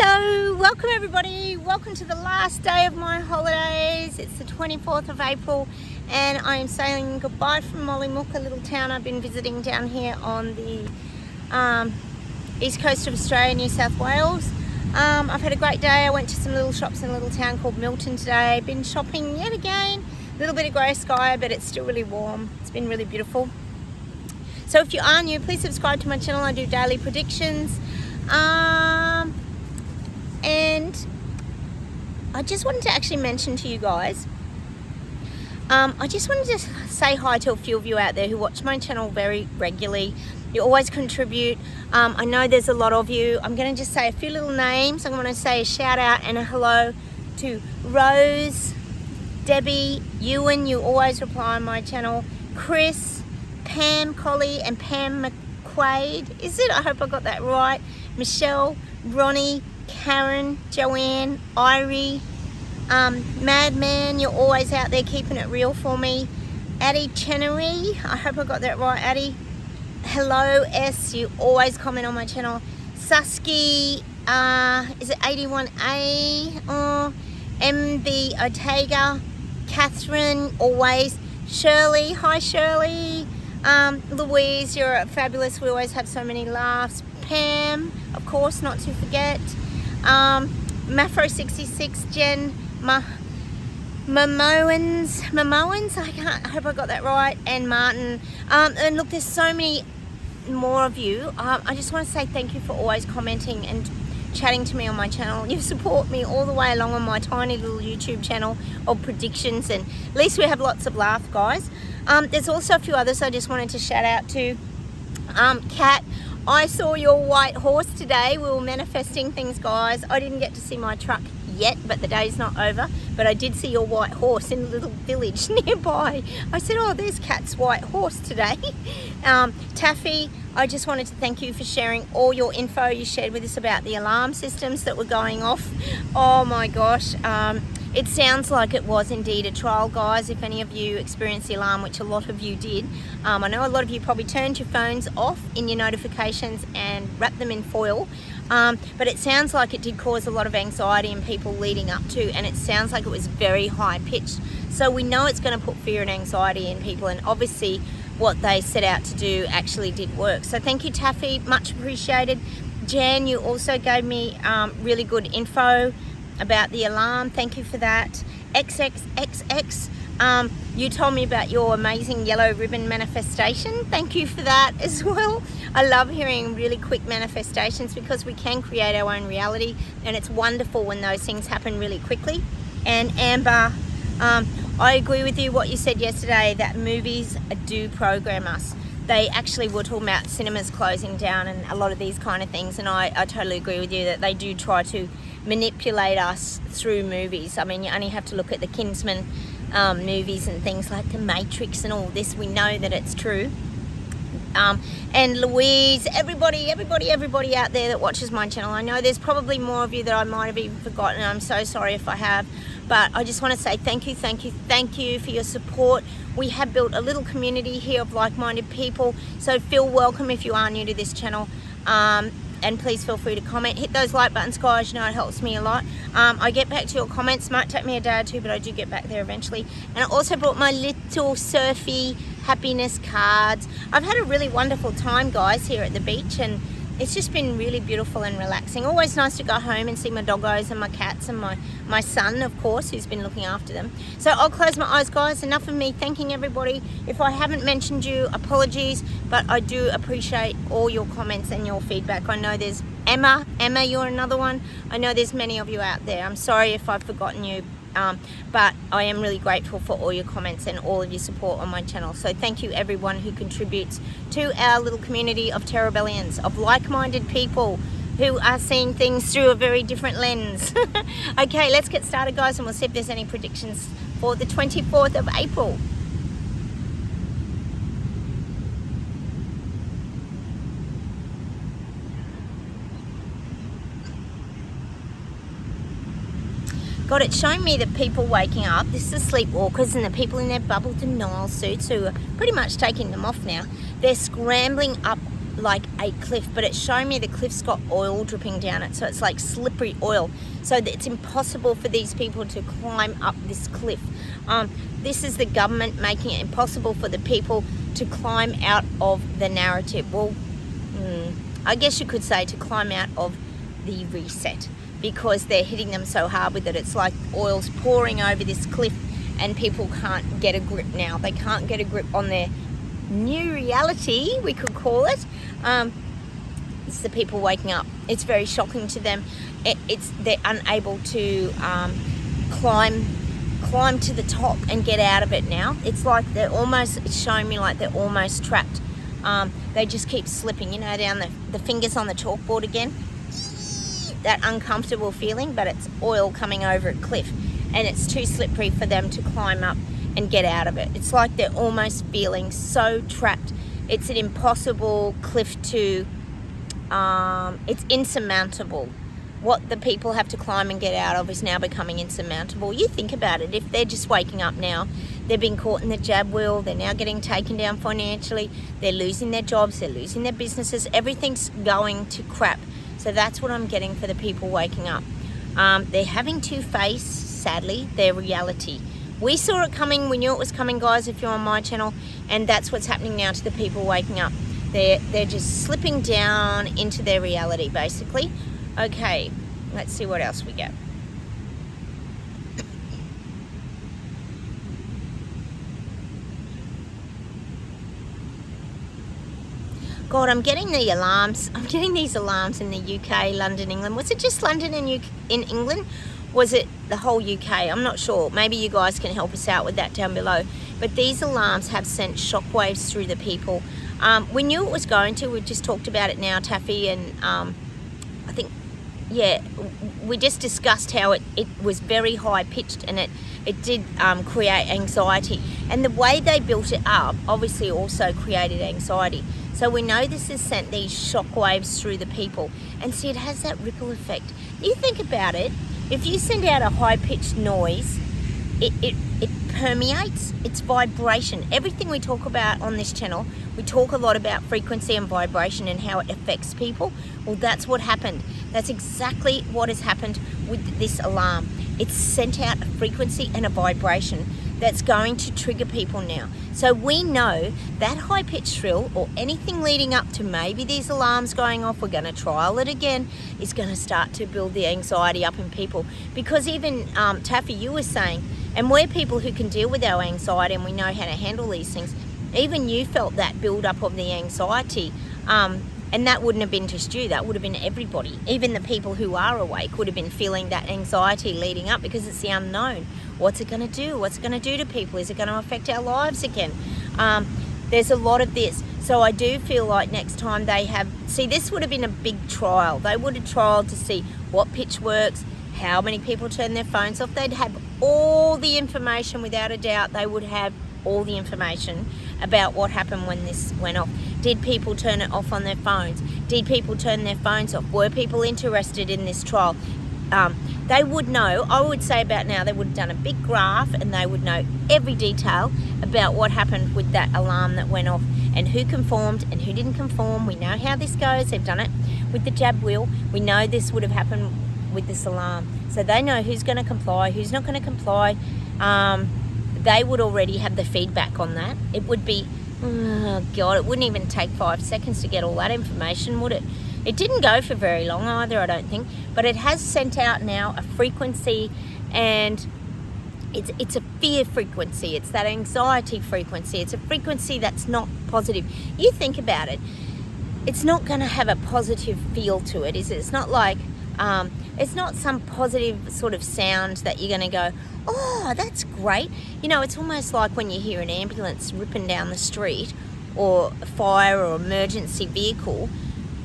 Hello, welcome everybody. Welcome to the last day of my holidays. It's the 24th of April and I am saying goodbye from Mollymook, a little town I've been visiting down here on the east coast of Australia, New South Wales. I've had a great day. I went to some little shops in a little town called Milton today. Been shopping yet again. A little bit of grey sky, but it's still really warm. It's been really beautiful. So if you are new, please subscribe to my channel. I do daily predictions. And I just wanted to actually mention to you guys, I just wanted to say hi to a few of you out there who watch my channel very regularly. You always contribute. I know there's a lot of you. I'm going to just say a few little names. I'm going to say a shout out and a hello to Rose, Debbie, Ewan, you always reply on my channel, Chris, Pam Colley and Pam McQuaid. Is it? I hope I got that right. Michelle, Ronnie, Karen, Joanne, Irie, Madman, you're always out there keeping it real for me. Addie Chenery, I hope I got that right, Addie. Hello S, you always comment on my channel. Susky, is it 81A? Oh, MB Otega, Catherine, always. Shirley, hi Shirley. Louise, you're fabulous, we always have so many laughs. Pam, of course, not to forget. Mafro66, Jen, Momoans, I hope I got that right, and Martin. And look, there's so many more of you. I just want to say thank you for always commenting and chatting to me on my channel. You support me all the way along on my tiny little YouTube channel of predictions, and at least we have lots of laugh, guys. There's also a few others I just wanted to shout out to. Kat, I saw your white horse today. We were manifesting things, guys. I didn't get to see my truck yet, but the day's not over. But I did see your white horse in a little village nearby. I said, oh, there's Kat's white horse today. Taffy, I just wanted to thank you for sharing all your info you shared with us about the alarm systems that were going off. Oh my gosh. It sounds like it was indeed a trial, guys. If any of you experienced the alarm, which a lot of you did, I know a lot of you probably turned your phones off in your notifications and wrapped them in foil, but it sounds like it did cause a lot of anxiety in people leading up to, and it sounds like it was very high pitched. So we know it's going to put fear and anxiety in people, and obviously what they set out to do actually did work. So thank you, Taffy, much appreciated. Jan, you also gave me really good info about the alarm. Thank you for that. XXXX, you told me about your amazing yellow ribbon manifestation. Thank you for that as well. I love hearing really quick manifestations because we can create our own reality, and it's wonderful when those things happen really quickly. And Amber, I agree with you what you said yesterday, that movies do program us. They actually were talking about cinemas closing down and a lot of these kind of things, and I totally agree with you that they do try to manipulate us through movies. I mean, you only have to look at the Kingsman movies and things like The Matrix and all this. We know that it's true. And Louise, everybody out there that watches my channel, I know there's probably more of you that I might have even forgotten. I'm so sorry if I have, but I just want to say thank you for your support. We have built a little community here of like-minded people, so feel welcome if you are new to this channel. And please feel free to comment. Hit those like buttons, guys. You know it helps me a lot. I get back to your comments. Might take me a day or two, but I do get back there eventually. And I also brought my little surfy happiness cards. I've had a really wonderful time, guys, here at the beach, and it's just been really beautiful and relaxing. Always nice to go home and see my doggos and my cats and my son, of course, who's been looking after them. So I'll close my eyes, guys. Enough of me thanking everybody. If I haven't mentioned you, apologies, but I do appreciate all your comments and your feedback. I know there's Emma, you're another one. I know there's many of you out there. I'm sorry if I've forgotten you. But I am really grateful for all your comments and all of your support on my channel. So thank you everyone who contributes to our little community of Terrabellians, of like-minded people who are seeing things through a very different lens. Okay, let's get started, guys, and we'll see if there's any predictions for the 24th of April. God, it's showing me that people waking up, this is the sleepwalkers and the people in their bubble denial suits who are pretty much taking them off now. They're scrambling up like a cliff, but it's showing me the cliff's got oil dripping down it, so it's like slippery oil, so that it's impossible for these people to climb up this cliff. This is the government making it impossible for the people to climb out of the narrative. Well, I guess you could say to climb out of the reset, because they're hitting them so hard with it. It's like oil's pouring over this cliff and people can't get a grip now. They can't get a grip on their new reality, we could call it. It's the people waking up. It's very shocking to them. They're unable to climb to the top and get out of it now. It's like it's showing me like they're almost trapped. They just keep slipping, you know, down the fingers on the chalkboard again. That uncomfortable feeling, but it's oil coming over a cliff, and it's too slippery for them to climb up and get out of it. It's like they're almost feeling so trapped. It's an impossible cliff to, it's insurmountable. What the people have to climb and get out of is now becoming insurmountable. You think about it, if they're just waking up now, they've been caught in the jab wheel, they're now getting taken down financially, they're losing their jobs, they're losing their businesses, everything's going to crap. So that's what I'm getting for the people waking up. They're having to face, sadly, their reality. We saw it coming, we knew it was coming, guys, if you're on my channel, and that's what's happening now to the people waking up. They're just slipping down into their reality, basically. Okay, let's see what else we get. God, I'm getting the alarms. I'm getting these alarms in the UK, London, England. Was it just London in England? Was it the whole UK? I'm not sure. Maybe you guys can help us out with that down below. But these alarms have sent shockwaves through the people. We knew it was going to. We just talked about it now, Taffy, and I think, yeah, we just discussed how it was very high-pitched, and it did create anxiety. And the way they built it up obviously also created anxiety. So we know this has sent these shockwaves through the people. And see, it has that ripple effect. You think about it, if you send out a high-pitched noise, it permeates, it's vibration. Everything we talk about on this channel, we talk a lot about frequency and vibration and how it affects people. Well, that's what happened. That's exactly what has happened with this alarm. It's sent out a frequency and a vibration that's going to trigger people now. So we know that high-pitched shrill or anything leading up to maybe these alarms going off, we're going to trial it again, is going to start to build the anxiety up in people. Because even Taffy, you were saying, and we're people who can deal with our anxiety and we know how to handle these things. Even you felt that build-up of the anxiety, and that wouldn't have been just you, that would have been everybody. Even the people who are awake would have been feeling that anxiety leading up, because it's the unknown. What's it going to do? What's it going to do to people? Is it going to affect our lives again? There's a lot of this. So I do feel like next time they have... See, this would have been a big trial. They would have trialed to see what pitch works, how many people turn their phones off. They'd have all the information, without a doubt. They would have all the information about what happened when this went off. Did people turn it off on their phones? Did people turn their phones off? Were people interested in this trial? They would know, I would say about now, they would have done a big graph and they would know every detail about what happened with that alarm that went off and who conformed and who didn't conform. We know how this goes. They've done it with the jab wheel. We know this would have happened with this alarm. So they know who's going to comply, who's not going to comply. They would already have the feedback on that. It would be, oh God, it wouldn't even take 5 seconds to get all that information, would it? It didn't go for very long either, I don't think, but it has sent out now a frequency, and it's a fear frequency. It's that anxiety frequency. It's a frequency that's not positive. You think about it, it's not going to have a positive feel to it, is it? It's not like, it's not some positive sort of sound that you're going to go, oh, that's great. You know, it's almost like when you hear an ambulance ripping down the street, or a fire or emergency vehicle.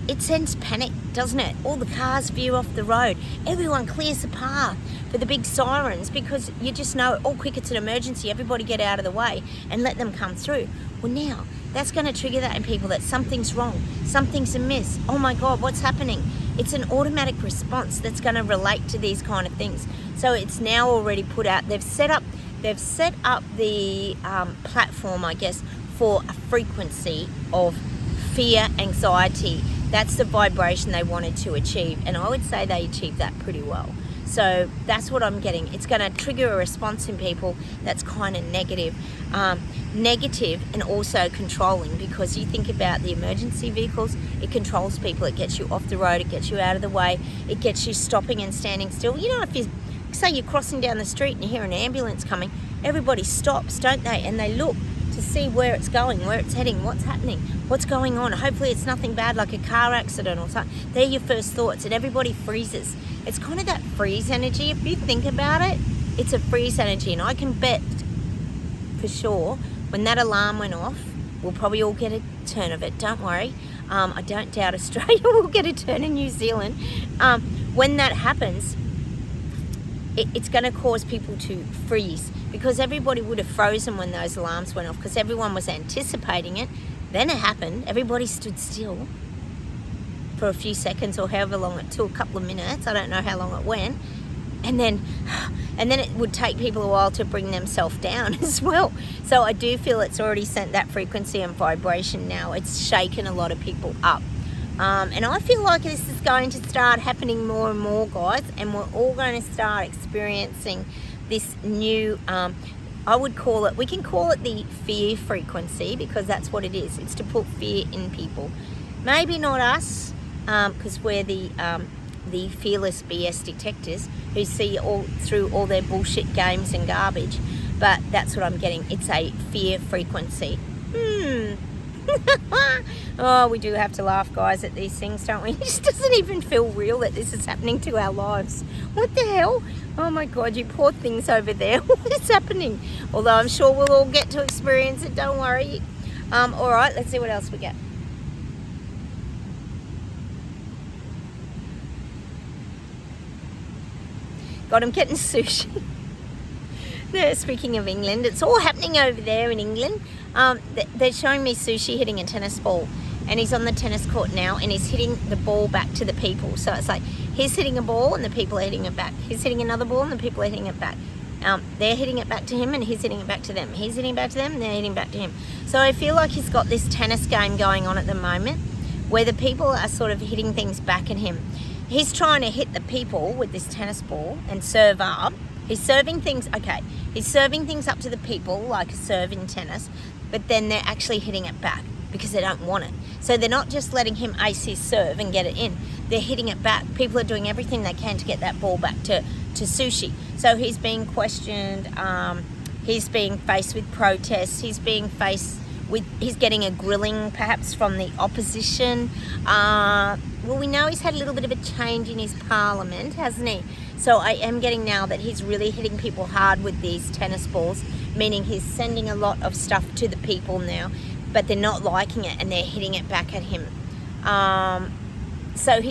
It sends panic, doesn't it? All the cars veer off the road. Everyone clears the path for the big sirens, because you just know, oh, quick, it's an emergency. Everybody get out of the way and let them come through. Well, now, that's going to trigger that in people, that something's wrong, something's amiss. Oh, my God, what's happening? It's an automatic response that's going to relate to these kind of things. So it's now already put out. They've set up the platform, I guess, for a frequency of fear, anxiety. That's the vibration they wanted to achieve, and I would say they achieved that pretty well. So that's what I'm getting. It's going to trigger a response in people that's kind of negative and also controlling, because you think about the emergency vehicles, it controls people. It gets you off the road, it gets you out of the way, it gets you stopping and standing still. You know, if you say you're crossing down the street and you hear an ambulance coming, everybody stops, don't they? And they look to see where it's going, where it's heading, what's happening, what's going on. Hopefully it's nothing bad like a car accident or something. They're your first thoughts, and everybody freezes. It's kind of that freeze energy. If you think about it, it's a freeze energy, and I can bet for sure when that alarm went off, we'll probably all get a turn of it. Don't worry. I don't doubt Australia will get a turn in New Zealand. When that happens, it's going to cause people to freeze, because everybody would have frozen when those alarms went off, because everyone was anticipating it. Then it happened. Everybody stood still for a few seconds, or however long it took, a couple of minutes. I don't know how long it went. And then it would take people a while to bring themselves down as well. So I do feel it's already sent that frequency and vibration now. It's shaken a lot of people up. And I feel like this is going to start happening more and more, guys, and we're all going to start experiencing this new, I would call it, we can call it the fear frequency, because that's what it is. It's to put fear in people. Maybe not us, because we're the fearless BS detectors who see all through all their bullshit games and garbage, but that's what I'm getting. It's a fear frequency. Oh, we do have to laugh, guys, at these things, don't we? It just doesn't even feel real that this is happening to our lives. What the hell? Oh my God, you poor things over there. What is happening? Although I'm sure we'll all get to experience it, don't worry. All right, let's see what else we get. God, I'm getting sushi. Speaking of England, it's all happening over there in England. They're showing me Sushi hitting a tennis ball, and he's on the tennis court now, and he's hitting the ball back to the people. So it's like he's hitting a ball and the people are hitting it back. He's hitting another ball and the people are hitting it back. They're hitting it back to him and he's hitting it back to them. He's hitting it back to them and they're hitting back to him. So I feel like he's got this tennis game going on at the moment where the people are sort of hitting things back at him. He's trying to hit the people with this tennis ball and serve up. He's serving things, okay, he's serving things up to the people like a serve in tennis, but then they're actually hitting it back because they don't want it. So they're not just letting him ace his serve and get it in. They're hitting it back. People are doing everything they can to get that ball back to Sushi. So he's being questioned. He's being faced with protests. He's being faced with, he's getting a grilling perhaps from the opposition. Well, we know he's had a little bit of a change in his parliament, hasn't he? So I am getting now that he's really hitting people hard with these tennis balls, meaning he's sending a lot of stuff to the people now, but they're not liking it and they're hitting it back at him. So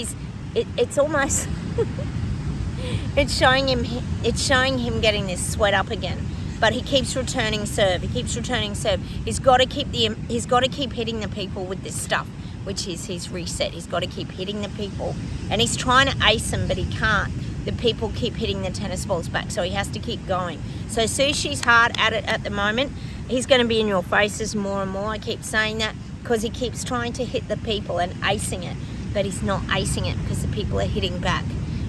it's almost it's showing him getting this sweat up again, but he keeps returning serve. He's got to keep hitting the people with this stuff, which is his reset. He's got to keep hitting the people, and he's trying to ace them, but he can't. The people keep hitting the tennis balls back, so he has to keep going. So Sushi's hard at it at the moment. He's going to be in your faces more and more. I keep saying that because he keeps trying to hit the people and acing it, but he's not acing it because the people are hitting back.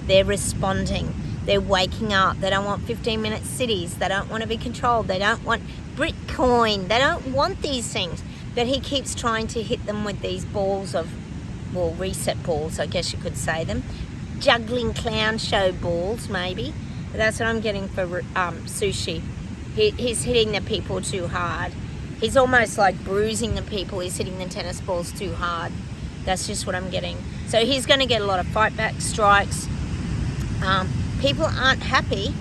They're responding. They're waking up. They don't want 15-minute cities. They don't want to be controlled. They don't want Bitcoin. They don't want these things. But he keeps trying to hit them with these balls of, well, reset balls, I guess you could say them. Juggling clown show balls, maybe. But that's what I'm getting for Sushi. He's hitting the people too hard. He's almost like bruising the people. He's hitting the tennis balls too hard. That's just what I'm getting. So he's going to get a lot of fight back strikes. People aren't happy,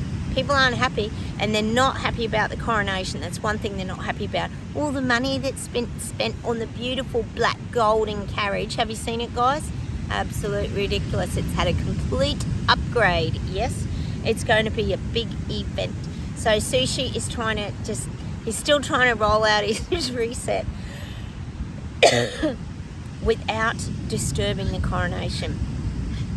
and they're not happy about the coronation. That's one thing they're not happy about. All the money that's been spent on the beautiful black golden carriage. Have you seen it, guys? Absolute ridiculous. It's had a complete upgrade. Yes, it's going to be a big event. So Sushi is he's still trying to roll out his reset without disturbing the coronation.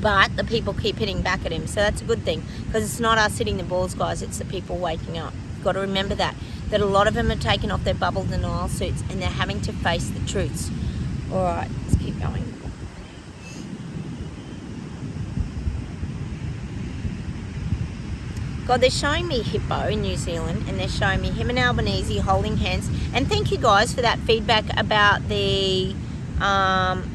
But the people keep hitting back at him, so that's a good thing, because it's not us hitting the balls, guys, it's the people waking up. You've got to remember that a lot of them are taking off their bubble denial suits and they're having to face the truths. All right, let's keep going. God, they're showing me Hippo in New Zealand, and they're showing me him and Albanese holding hands. And thank you guys for that feedback about the,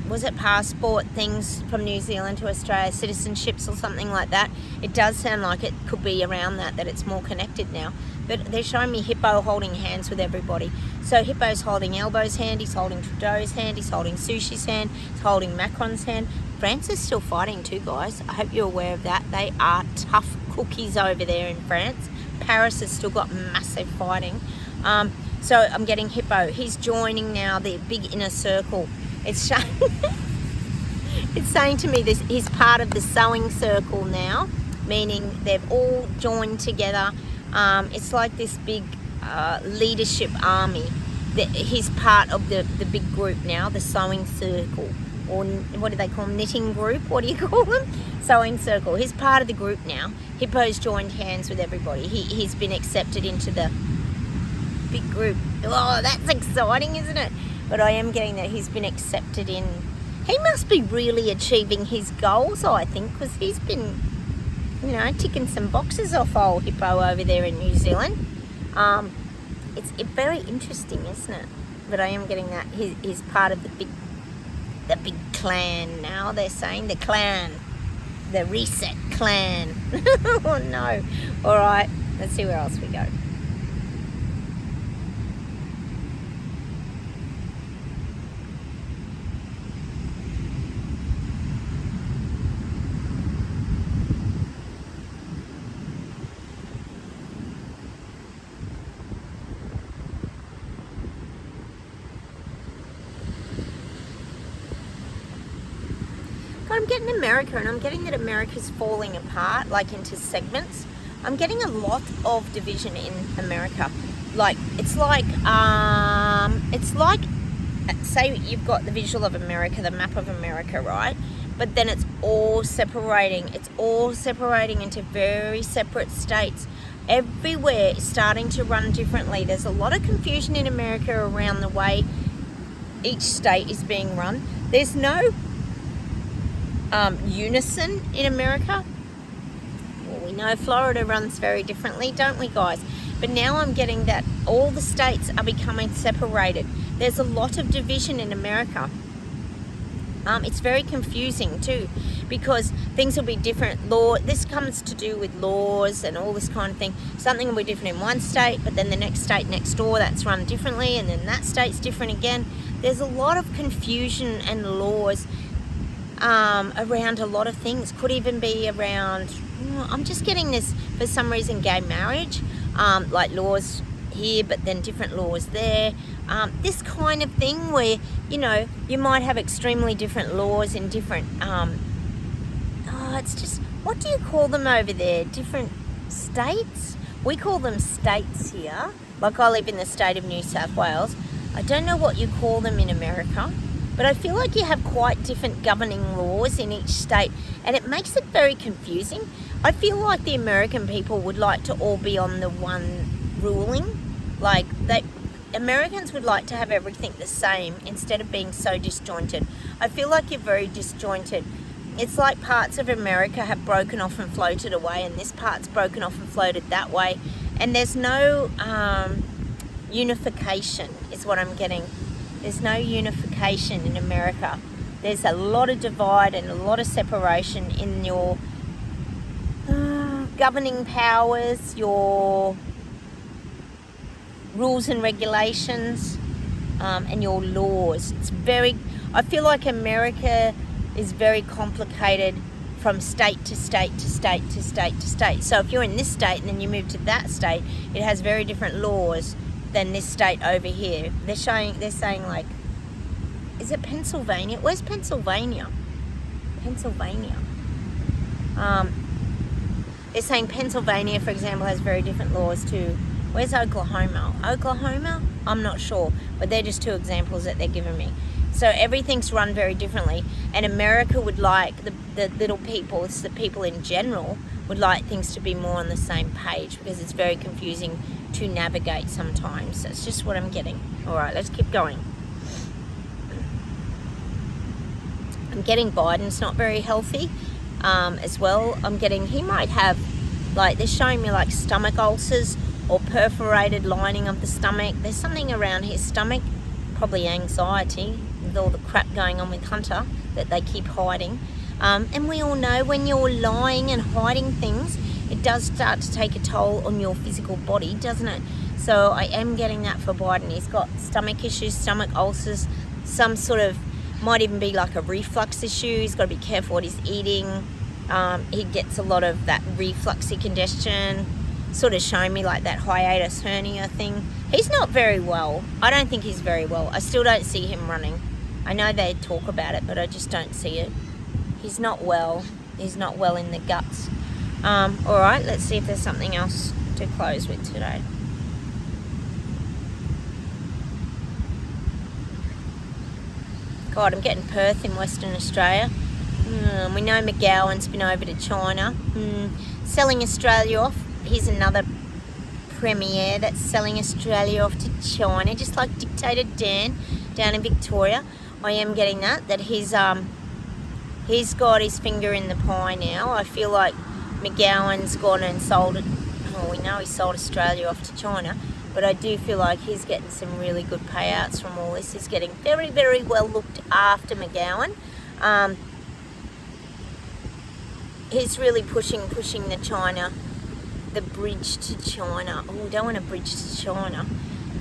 was it passport things from New Zealand to Australia, citizenships or something like that. It does sound like it could be around that it's more connected now. But they're showing me Hippo holding hands with everybody. So Hippo's holding Elbo's hand, he's holding Trudeau's hand, he's holding Sushi's hand, he's holding Macron's hand. France is still fighting too, guys. I hope you're aware of that. They are tough cookies over there in France. Paris has still got massive fighting. So I'm getting Hippo. He's joining now the big inner circle. It's it's saying to me this, he's part of the sewing circle now, meaning they've all joined together. It's like this big leadership army. He's part of the big group now, the sewing circle. Or what do they call them? Knitting group? What do you call them? Sewing circle. He's part of the group now. Hippo's joined hands with everybody. He's been accepted into the big group. Oh, that's exciting, isn't it? But I am getting that he's been accepted in. He must be really achieving his goals, I think, because he's been, you know, ticking some boxes off old Hippo over there in New Zealand. It's very interesting, isn't it? But I am getting that he's part of the big clan now. They're saying the clan, the reset clan. Oh no. All right, let's see where else we go. I'm getting America, and I'm getting that America's falling apart, like into segments. I'm getting a lot of division in America. Like it's like say you've got the visual of America, the map of America, right? But then it's all separating. It's all separating into very separate states. Everywhere is starting to run differently. There's a lot of confusion in America around the way each state is being run. There's no unison in America. Well, we know Florida runs very differently, don't we, guys? But now I'm getting that all the states are becoming separated. There's a lot of division in America. It's very confusing too, because things will be different. This comes to do with laws and all this kind of thing. Something will be different in one state, but then the next state next door, that's run differently, and then that state's different again. There's a lot of confusion and laws around a lot of things. Could even be around, I'm just getting this for some reason, gay marriage, like laws here but then different laws there, this kind of thing where, you know, you might have extremely different laws in different it's just, what do you call them over there? Different states? We call them states here. Like I live in the state of New South Wales. I don't know what you call them in America. But I feel like you have quite different governing laws in each state, and it makes it very confusing. I feel like the American people would like to all be on the one ruling. Like, Americans would like to have everything the same instead of being so disjointed. I feel like you're very disjointed. It's like parts of America have broken off and floated away, and this part's broken off and floated that way. And there's no unification is what I'm getting. There's no unification in America. There's a lot of divide and a lot of separation in your governing powers, your rules and regulations, and your laws. I feel like America is very complicated from state to state to state to state to state. So if you're in this state and then you move to that state, it has very different laws than this state over here. They're saying like, is it Pennsylvania? Where's Pennsylvania? Pennsylvania. They're saying Pennsylvania, for example, has very different laws to, where's Oklahoma? Oklahoma? I'm not sure, but they're just two examples that they're giving me. So everything's run very differently, and America would like, the little people, it's the people in general, would like things to be more on the same page, because it's very confusing to navigate sometimes. That's just what I'm getting. All right, let's keep going. I'm getting Biden's not very healthy as well. I'm getting, he might have, like, they're showing me like stomach ulcers or perforated lining of the stomach. There's something around his stomach, probably anxiety with all the crap going on with Hunter that they keep hiding. And we all know when you're lying and hiding things, it does start to take a toll on your physical body, doesn't it? So I am getting that for Biden. He's got stomach issues, stomach ulcers, some sort of, might even be like a reflux issue. He's got to be careful what he's eating. He gets a lot of that refluxy congestion, sort of showing me like that hiatus hernia thing. He's not very well. I don't think he's very well. I still don't see him running. I know they talk about it, but I just don't see it. He's not well. He's not well in the guts. All right, let's see if there's something else to close with today. God, I'm getting Perth in Western Australia. We know McGowan's been over to China. Selling Australia off. Here's another premier that's selling Australia off to China, just like Dictator Dan down in Victoria. I am getting that he's got his finger in the pie now. I feel like McGowan's gone and sold it. Well, we know he sold Australia off to China, but I do feel like he's getting some really good payouts from all this. He's getting very, very well looked after, McGowan. He's really pushing the China, the bridge to China. Oh, we don't want a bridge to China.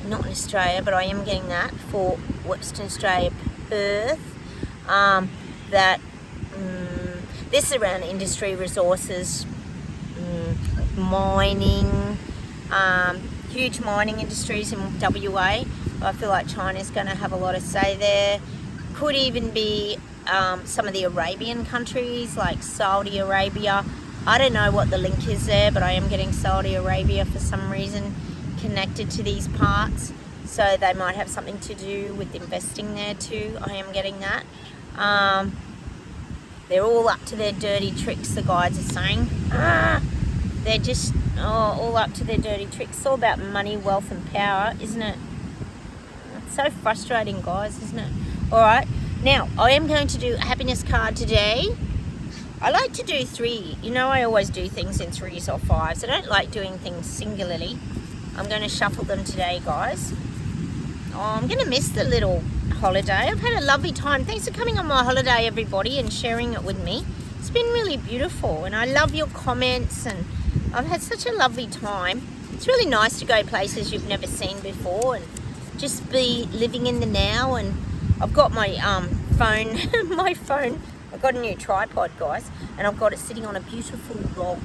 Not in Australia, but I am getting that for Western Australia, Perth. This is around industry, resources, mining, huge mining industries in WA. I feel like China's going to have a lot of say there. Could even be some of the Arabian countries like Saudi Arabia. I don't know what the link is there, but I am getting Saudi Arabia for some reason connected to these parts. So they might have something to do with investing there too. I am getting that. They're all up to their dirty tricks, the guides are saying. They're just all up to their dirty tricks. It's all about money, wealth and power, isn't it? It's so frustrating, guys, isn't it? All right. Now, I am going to do a happiness card today. I like to do 3. You know, I always do things in 3s or 5s. I don't like doing things singularly. I'm going to shuffle them today, guys. Oh, I'm going to miss the little holiday. I've had a lovely time. Thanks for coming on my holiday, everybody, and sharing it with me. It's been really beautiful, and I love your comments, and I've had such a lovely time. It's really nice to go places you've never seen before and just be living in the now. And I've got my phone, I've got a new tripod, guys, and I've got it sitting on a beautiful log.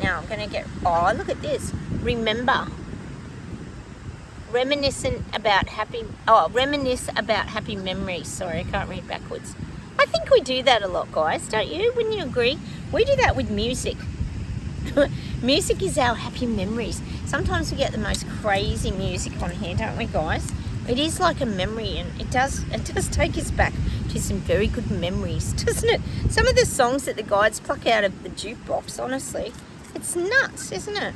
Now I'm going to get, look at this. Remember. Reminisce about happy memories. Sorry, I can't read backwards. I think we do that a lot, guys, don't you? Wouldn't you agree? We do that with music. Music is our happy memories. Sometimes we get the most crazy music on here, don't we, guys? It is like a memory, and it does take us back to some very good memories, doesn't it? Some of the songs that the guides pluck out of the jukebox, honestly, it's nuts, isn't it?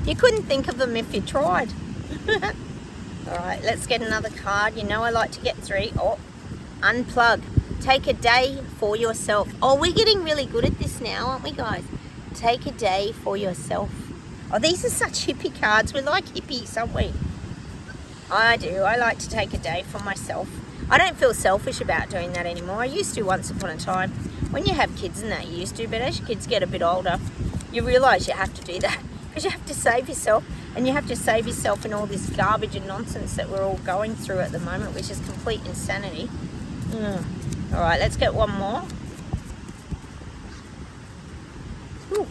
You couldn't think of them if you tried. All right, let's get another card. You know I like to get 3. Unplug. Take a day for yourself. We're getting really good at this now, aren't we, guys? Take a day for yourself. These are such hippie cards. We're like hippies, aren't we? I do. I like to take a day for myself. I don't feel selfish about doing that anymore. I used to once upon a time. When you have kids and that, you used to. But as your kids get a bit older, you realise you have to do that. Because you have to save yourself. And you have to save yourself in all this garbage and nonsense that we're all going through at the moment, which is complete insanity. All right, let's get one more. Ooh.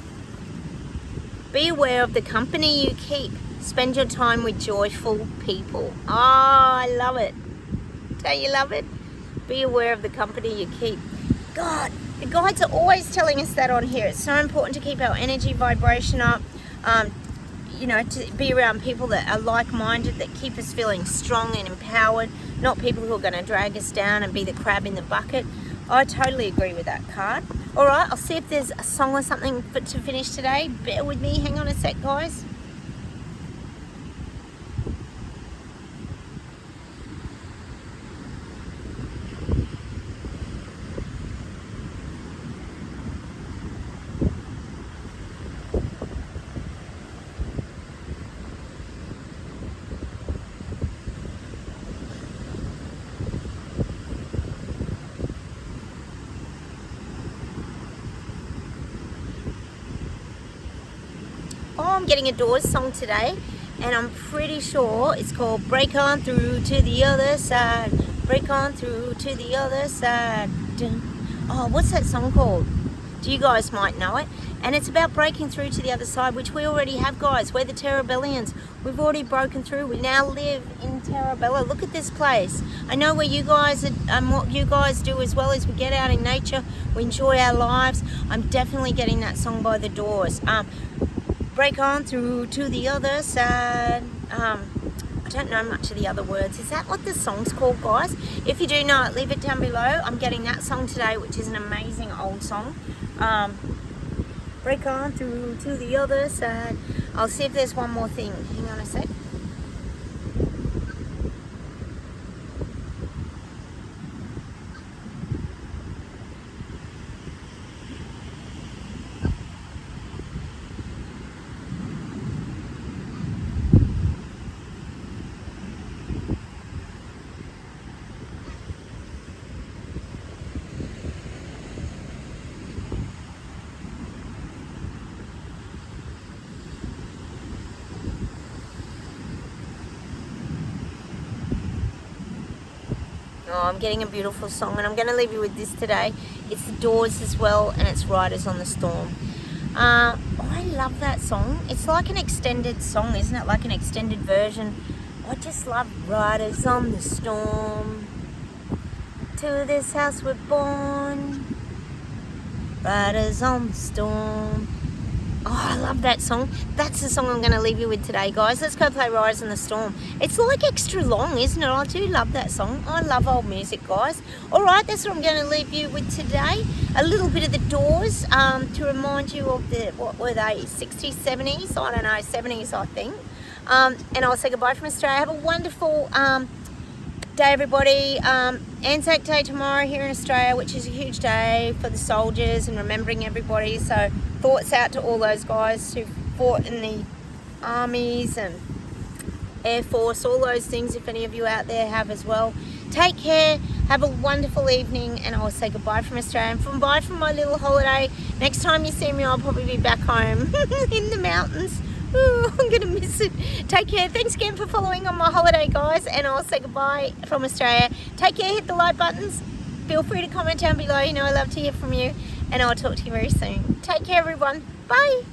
Be aware of the company you keep. Spend your time with joyful people. I love it. Don't you love it? Be aware of the company you keep. God, the guides are always telling us that on here. It's so important to keep our energy vibration up. You know, to be around people that are like-minded, that keep us feeling strong and empowered, not people who are going to drag us down and be the crab in the bucket. I totally agree with that card. All right, I'll see if there's a song or something to finish today. Bear with me. Hang on a sec, guys. Oh, I'm getting a Doors song today, and I'm pretty sure it's called Break On Through to the Other Side. Break on through to the other side. Oh, what's that song called? You guys might know it. And it's about breaking through to the other side, which we already have, guys. We're the Terrabellians. We've already broken through. We now live in Terrabella. Look at this place. I know where you guys are, what you guys do as well is we get out in nature, we enjoy our lives. I'm definitely getting that song by the Doors. Break on through to the other side. I don't know much of the other words. Is that what the song's called, guys? If you do know it, leave it down below. I'm getting that song today, which is an amazing old song. Break on through to the other side. I'll see if there's one more thing. Hang on a sec. Oh, I'm getting a beautiful song, and I'm going to leave you with this today. It's the Doors as well, and it's Riders on the Storm. I love that song. It's like an extended song, isn't it? Like an extended version. I just love Riders on the Storm. To this house we're born. Riders on the Storm. Oh, I love that song. That's the song I'm going to leave you with today, guys. Let's go play Riders on the Storm. It's like extra long, isn't it? I do love that song. I love old music, guys. All right, that's what I'm going to leave you with today. A little bit of the Doors to remind you of the, what were they, 60s, 70s? I don't know, 70s, I think. And I'll say goodbye from Australia. Have a wonderful day, everybody. Anzac Day tomorrow here in Australia, which is a huge day for the soldiers and remembering everybody. So thoughts out to all those guys who fought in the armies and Air Force, all those things, if any of you out there have as well. Take care, have a wonderful evening, and I'll say goodbye from Australia and bye from my little holiday. Next time you see me, I'll probably be back home in the mountains. Ooh, I'm gonna miss it. Take care. Thanks again for following on my holiday, guys, and I'll say goodbye from Australia. Take care, hit the like buttons. Feel free to comment down below. You know I love to hear from you, and I'll talk to you very soon. Take care, everyone. Bye.